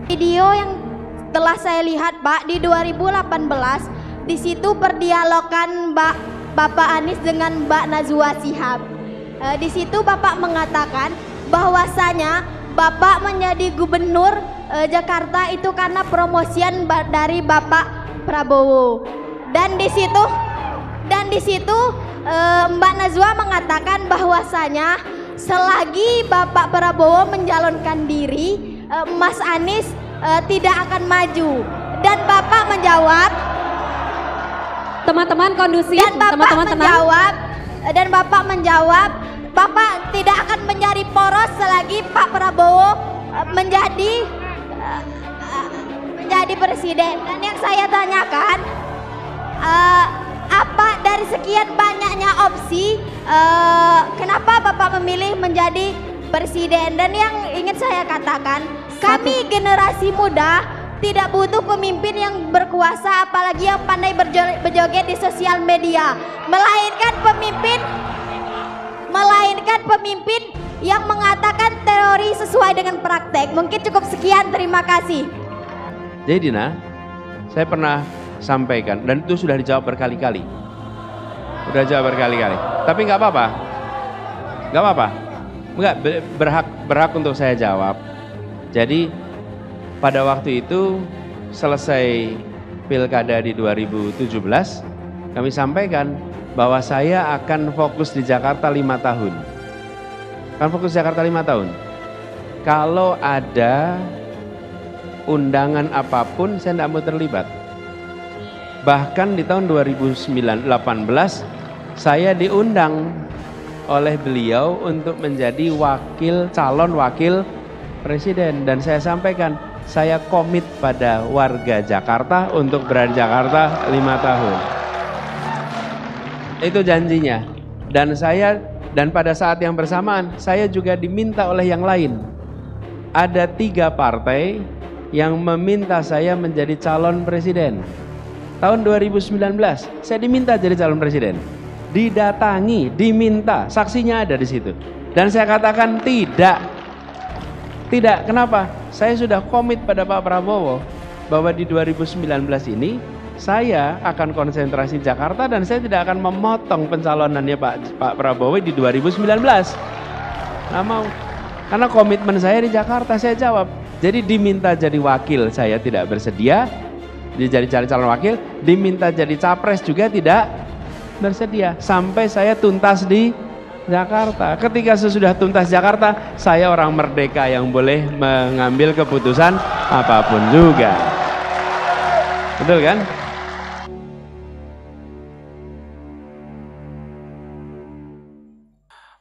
Video yang telah saya lihat Pak di 2018, di situ perdialogan Bapak Anies dengan Mbak Najwa Shihab. Di situ Bapak mengatakan bahwasanya Bapak menjadi gubernur Jakarta itu karena promosian dari Bapak Prabowo. Dan di situ Mbak Najwa mengatakan bahwasanya selagi Bapak Prabowo mencalonkan diri, Mas Anies tidak akan maju. Dan Bapak menjawab, teman-teman kondusif, teman-teman tenang. Dan Bapak menjawab, Bapak tidak akan menjadi poros selagi Pak Prabowo menjadi presiden. Dan yang saya tanyakan, apa dari sekian banyaknya opsi, kenapa Bapak memilih menjadi presiden? Dan yang ingin saya katakan, kami generasi muda tidak butuh pemimpin yang berkuasa, apalagi yang pandai berjoget di sosial media, melainkan pemimpin yang mengatakan teori sesuai dengan praktek. Mungkin cukup sekian, terima kasih. Jadi Dina, saya pernah sampaikan dan itu sudah dijawab berkali-kali. Tapi nggak apa-apa. Nggak, berhak untuk saya jawab. Jadi pada waktu itu selesai pilkada di 2017, kami sampaikan bahwa saya akan fokus di Jakarta 5 tahun. Kalau ada undangan apapun, saya tidak mau terlibat. Bahkan di tahun 2018, saya diundang oleh beliau untuk menjadi calon wakil presiden. Dan saya sampaikan, saya komit pada warga Jakarta untuk berada di Jakarta 5 tahun. Itu janjinya. Dan pada saat yang bersamaan, saya juga diminta oleh yang lain. Ada 3 partai yang meminta saya menjadi calon presiden. Tahun 2019, saya diminta jadi calon presiden. Didatangi, diminta, saksinya ada di situ. Dan saya katakan tidak. Kenapa? Saya sudah komit pada Pak Prabowo bahwa di 2019 ini saya akan konsentrasi Jakarta dan saya tidak akan memotong pencalonannya Pak Prabowo di 2019. Nggak mau. Karena komitmen saya di Jakarta, saya jawab. Jadi diminta jadi wakil, saya tidak bersedia. Jadi calon wakil, diminta jadi capres juga tidak bersedia. Sampai saya tuntas di Jakarta. Ketika sesudah tuntas Jakarta, saya orang merdeka yang boleh mengambil keputusan apapun juga. Betul kan?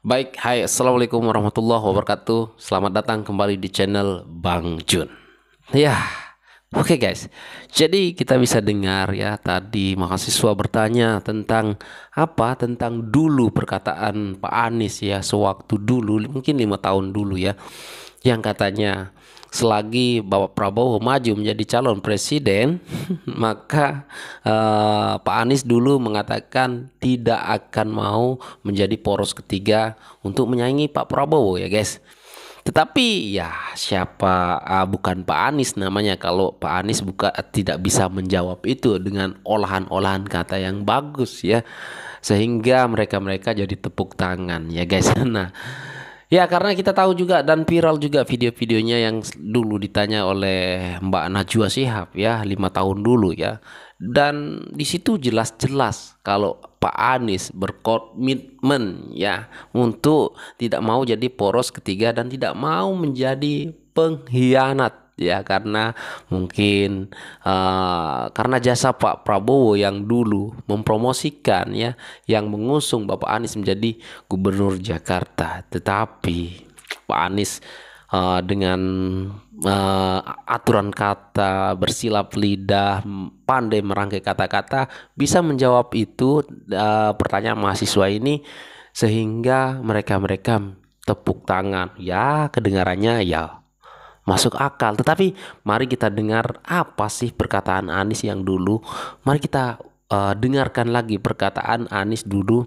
Baik, hai, assalamualaikum warahmatullahi wabarakatuh. Selamat datang kembali di channel Bang Jun. Ya, oke guys. Jadi kita bisa dengar ya tadi mahasiswa bertanya tentang apa? Tentang dulu perkataan Pak Anies ya, sewaktu dulu, mungkin 5 tahun dulu ya, yang katanya selagi Bapak Prabowo maju menjadi calon presiden, maka Pak Anies dulu mengatakan tidak akan mau menjadi poros ketiga untuk menyaingi Pak Prabowo ya guys. Tetapi ya siapa bukan Pak Anies namanya kalau Pak Anies tidak bisa menjawab itu dengan olahan-olahan kata yang bagus ya, sehingga mereka jadi tepuk tangan ya guys. Nah ya, karena kita tahu juga dan viral juga video-videonya yang dulu ditanya oleh Mbak Najwa Shihab ya 5 tahun dulu ya. Dan di situ jelas-jelas kalau Pak Anies berkomitmen ya untuk tidak mau jadi poros ketiga dan tidak mau menjadi pengkhianat ya, karena mungkin karena jasa Pak Prabowo yang dulu mempromosikan ya, yang mengusung Bapak Anies menjadi gubernur Jakarta. Tetapi Pak Anies dengan aturan kata, bersilap lidah, pandai merangkai kata-kata, bisa menjawab itu pertanyaan mahasiswa ini, sehingga mereka tepuk tangan ya, kedengarannya ya masuk akal. Tetapi mari kita dengar apa sih perkataan Anies yang dulu. Mari kita dengarkan lagi perkataan Anies dulu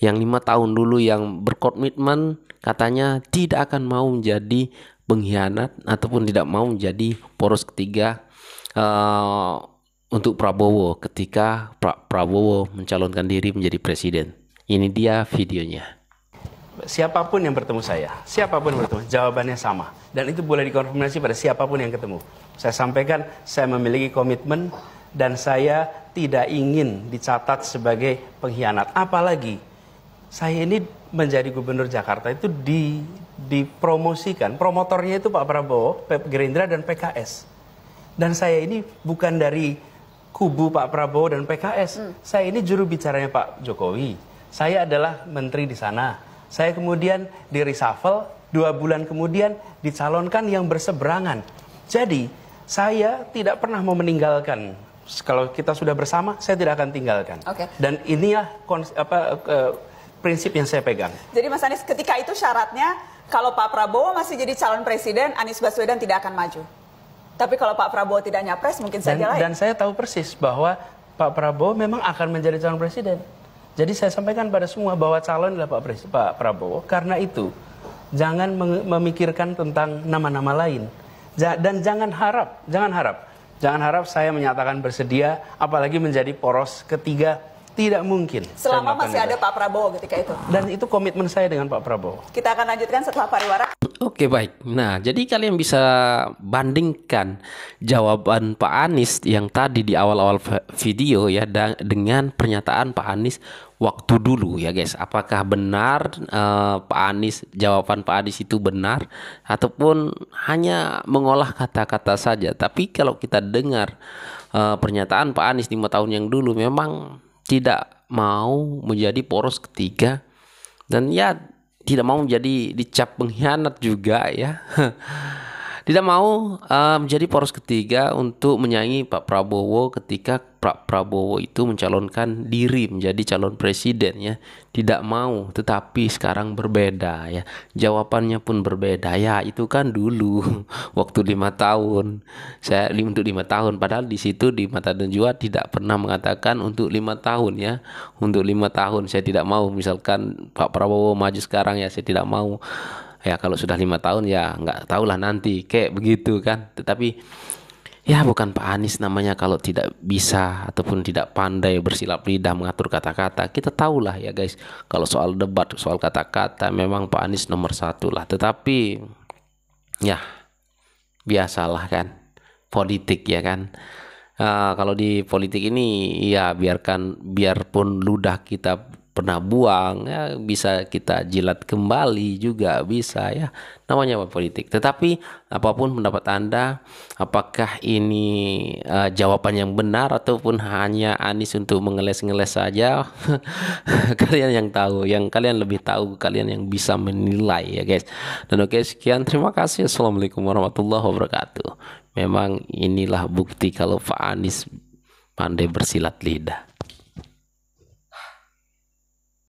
yang 5 tahun dulu, yang berkomitmen katanya tidak akan mau menjadi pengkhianat ataupun tidak mau menjadi poros ketiga untuk Prabowo ketika Prabowo mencalonkan diri menjadi presiden. Ini dia videonya. Siapapun yang bertemu saya, siapapun yang bertemu, jawabannya sama. Dan itu boleh dikonfirmasi pada siapapun yang ketemu. Saya sampaikan, saya memiliki komitmen dan saya tidak ingin dicatat sebagai pengkhianat. Apalagi saya ini menjadi gubernur Jakarta itu dipromosikan, promotornya itu Pak Prabowo, Gerindra dan PKS. Dan saya ini bukan dari kubu Pak Prabowo dan PKS. Saya ini juru bicaranya Pak Jokowi. Saya adalah menteri di sana. Saya kemudian di reshuffle, 2 bulan kemudian dicalonkan yang berseberangan. Jadi saya tidak pernah mau meninggalkan. Kalau kita sudah bersama, saya tidak akan tinggalkan. Dan inilah prinsip yang saya pegang. Jadi Mas Anies, ketika itu syaratnya kalau Pak Prabowo masih jadi calon presiden, Anies Baswedan tidak akan maju. Tapi kalau Pak Prabowo tidak nyapres, mungkin saja lain. Dan saya tahu persis bahwa Pak Prabowo memang akan menjadi calon presiden. Jadi saya sampaikan pada semua bahwa calon adalah Pak Prabowo. Karena itu, jangan memikirkan tentang nama-nama lain. Dan jangan harap saya menyatakan bersedia, apalagi menjadi poros ketiga. Tidak mungkin. Selama masih ada Pak Prabowo ketika itu. Dan itu komitmen saya dengan Pak Prabowo. Kita akan lanjutkan setelah pariwara. Oke, baik. Nah, jadi kalian bisa bandingkan jawaban Pak Anies yang tadi di awal-awal video ya dengan pernyataan Pak Anies waktu dulu ya guys. Apakah benar Pak Anies, jawaban Pak Anies itu benar ataupun hanya mengolah kata-kata saja. Tapi kalau kita dengar pernyataan Pak Anies 5 tahun yang dulu memang tidak mau menjadi poros ketiga dan ya tidak mau menjadi dicap pengkhianat juga ya. Tidak mau menjadi poros ketiga untuk menyaingi Pak Prabowo ketika Pak Prabowo itu mencalonkan diri menjadi calon presiden ya. Tidak mau, tetapi sekarang berbeda ya. Jawabannya pun berbeda ya. Itu kan dulu waktu 5 tahun. Saya untuk 5 tahun, padahal di situ di mata Najwa tidak pernah mengatakan untuk 5 tahun ya. Untuk 5 tahun saya tidak mau. Misalkan Pak Prabowo maju sekarang ya, saya tidak mau. Ya kalau sudah 5 tahun ya nggak tahulah nanti kayak begitu kan. Tetapi ya bukan Pak Anies namanya kalau tidak bisa ataupun tidak pandai bersilap lidah mengatur kata-kata. Kita tahulah ya guys, kalau soal debat, soal kata-kata memang Pak Anies nomor 1 lah. Tetapi ya biasalah kan politik ya kan. Kalau di politik ini ya biarpun ludah kita pernah buang ya bisa kita jilat kembali juga bisa ya, namanya politik. Tetapi apapun pendapat Anda, apakah ini jawaban yang benar ataupun hanya Anies untuk mengeles-ngeles saja? Kalian yang tahu, yang kalian lebih tahu, kalian yang bisa menilai ya guys. Dan oke, sekian, terima kasih. Assalamualaikum warahmatullahi wabarakatuh. Memang inilah bukti kalau Pak Anies pandai bersilat lidah.